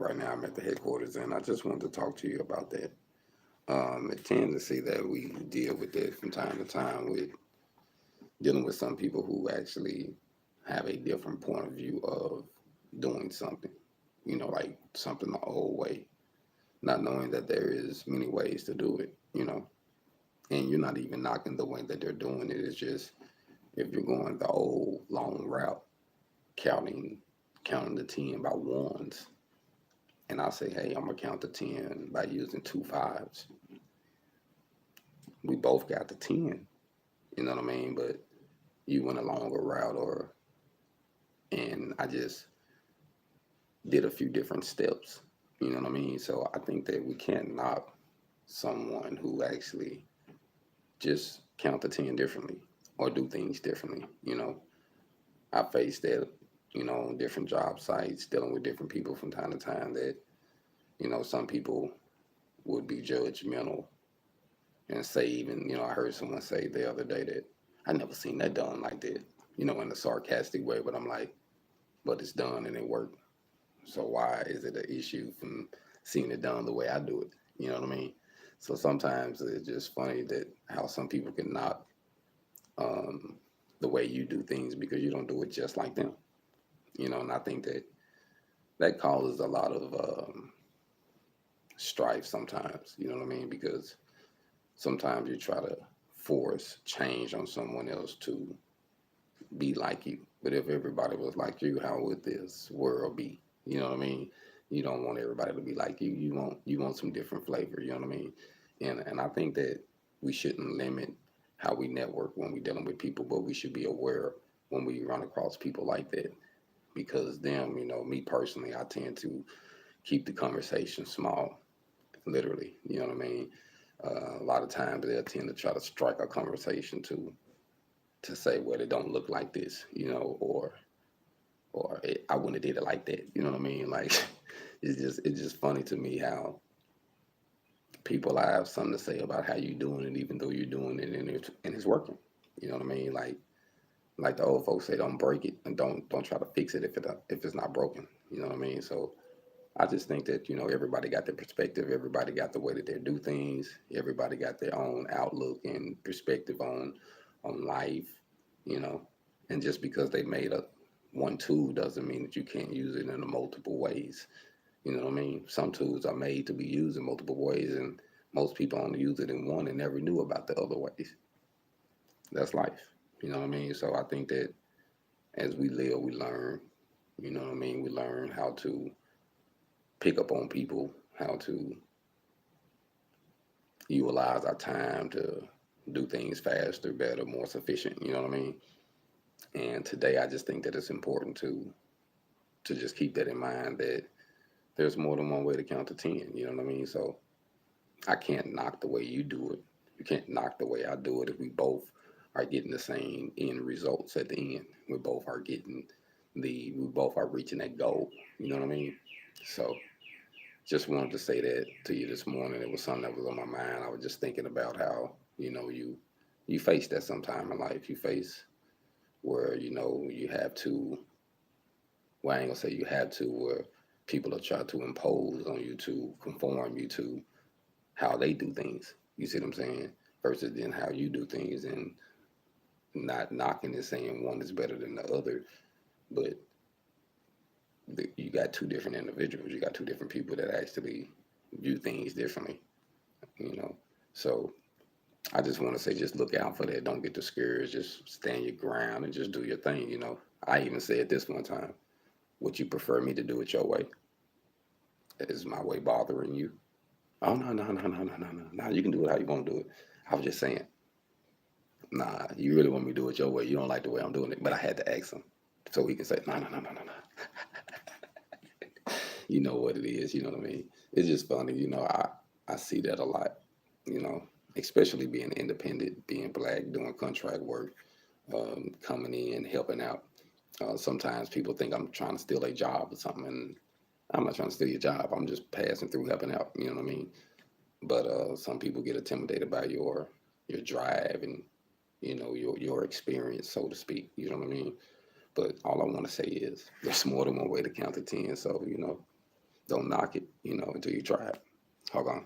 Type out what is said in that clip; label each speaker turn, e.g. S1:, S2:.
S1: right now. I'm at the headquarters, and I just wanted to talk to you about that. It tends to see that we deal with that from time to time with dealing with some people who actually have a different point of view of doing something. Like something the old way, not knowing that there is many ways to do it. And you're not even knocking the way that they're doing it. It's just if you're going the old long route, counting counting to 10 by ones, and I say, hey, I'm gonna count to 10 by using two fives. We both got to 10. You know what I mean? But you went a longer route, and I just did a few different steps. You know what I mean? So I think that we can't knock someone who actually just count to 10 differently or do things differently. I faced that, on different job sites, dealing with different people from time to time that, some people would be judgmental and say even, I heard someone say the other day that I never seen that done like that, in a sarcastic way, but I'm like, but it's done and it worked. So why is it an issue from seeing it done the way I do it? You know what I mean? So sometimes it's just funny that how some people can knock um, the way you do things because you don't do it just like them. And I think that that causes a lot of strife sometimes. You know what I mean? Because sometimes you try to force change on someone else to be like you. But if everybody was like you, how would this world be? You know what I mean? You don't want everybody to be like you. You want some different flavor. You know what I mean? And I think that we shouldn't limit how we network when we're dealing with people, but we should be aware when we run across people like that. Because them, me personally, I tend to keep the conversation small, literally. You know what I mean? A lot of times they'll tend to try to strike a conversation to say, well, it don't look like this, or I wouldn't have did it like that. You know what I mean? Like it's just funny to me how people have something to say about how you doing it, even though you're doing it and it's working. You know what I mean? Like the old folks say, don't break it and don't try to fix it if it's not broken. You know what I mean? So I just think that everybody got their perspective, everybody got the way that they do things, everybody got their own outlook and perspective on life, you know. And just because they made up one tool doesn't mean that you can't use it in a multiple ways. You know what I mean? Some tools are made to be used in multiple ways, and most people only use it in one and never knew about the other ways. That's life. You know what I mean? So I think that as we live, we learn. You know what I mean? We learn how to pick up on people, how to utilize our time to do things faster, better, more sufficient. You know what I mean? And today, I just think that it's important to just keep that in mind that there's more than one way to count to 10. You know what I mean? So I can't knock the way you do it. You can't knock the way I do it if we both are getting the same end results at the end. We both are reaching that goal. You know what I mean? So just wanted to say that to you this morning. It was something that was on my mind. I was just thinking about how, you face that sometime in life. You face where, you have to, well, I ain't gonna say you have to, where people are trying to impose on you to conform you to how they do things. You see what I'm saying? Versus then how you do things, and not knocking and saying one is better than the other, but you got two different individuals. You got two different people that actually view things differently. You know, so I just want to say, just look out for that. Don't get discouraged. Just stand your ground and just do your thing. I even said this one time. Would you prefer me to do it your way? Is my way bothering you? Oh, no, no, no, no, no, no, no. No, you can do it how you want to do it. I was just saying, nah, you really want me to do it your way. You don't like the way I'm doing it. But I had to ask him so he can say, no, no, no, no, no, no. You know what it is. You know what I mean? It's just funny. I see that a lot, you know, especially being independent, being black, doing contract work, coming in, helping out. Sometimes people think I'm trying to steal a job or something, and I'm not trying to steal your job. I'm just passing through, helping out. You know what I mean? But some people get intimidated by your drive and your experience, so to speak. You know what I mean? But all I want to say is there's more than one way to count to 10. So Don't knock it, until you try it. HogOn.